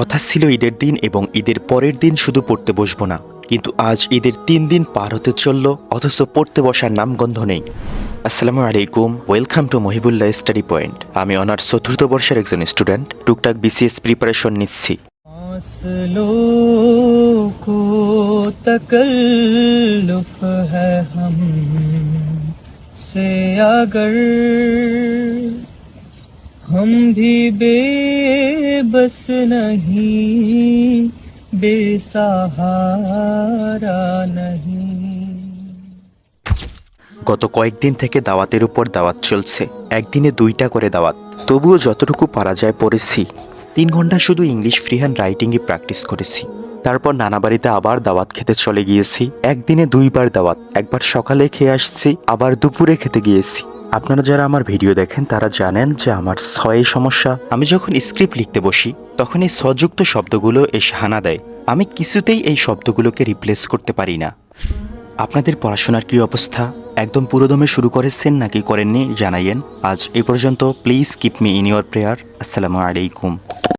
কথা ছিল ঈদের দিন এবং ঈদের পরের দিন শুধু পড়তে বসবো না, কিন্তু আজ ঈদের 3 দিন পার হতে চলল, অথচ পড়তে বসার নামগন্ধ নেই। আসসালামু আলাইকুম, welcome to Mohibullah study point. আমি অনার্স চতুর্থ বর্ষের একজন স্টুডেন্ট। টুকটাক বিসিএস প্রিপারেশন নিচ্ছি। को तकल्लुफ है हमसे अगर हम भी बेबस नहीं बेसहारा नहीं। গত কয়েকদিন থেকে দাওয়াতের উপর দাওয়াত চলছে, একদিনে 2টা করে দাওয়াত। তবুও যতটুকু পারা যায় পড়েছি। 3 ঘন্টা শুধু ইংলিশ ফ্রি হ্যান্ড রাইটিংই প্র্যাকটিস করেছি। তারপর নানা বাড়িতে আবার দাওয়াত খেতে চলে গিয়েছি। একদিনে 2বার দাওয়াত, একবার সকালে খেয়ে আসছি, আবার দুপুরে খেতে গিয়েছি। আপনারা যারা আমার ভিডিও দেখেন তারা জানেন যে আমার ছয়ে সমস্যা। আমি যখন স্ক্রিপ্ট লিখতে বসি তখন এই সযুক্ত শব্দগুলো এসে হানা দেয়। আমি কিছুতেই এই শব্দগুলোকে রিপ্লেস করতে পারি না। আপনাদের পড়াশোনার কি অবস্থা? একদম পুরোদমে শুরু করেছেন নাকি করেননি জানাইয়েন। আজ এই পর্যন্ত। Please keep me in your prayer. আসসালামু আলাইকুম।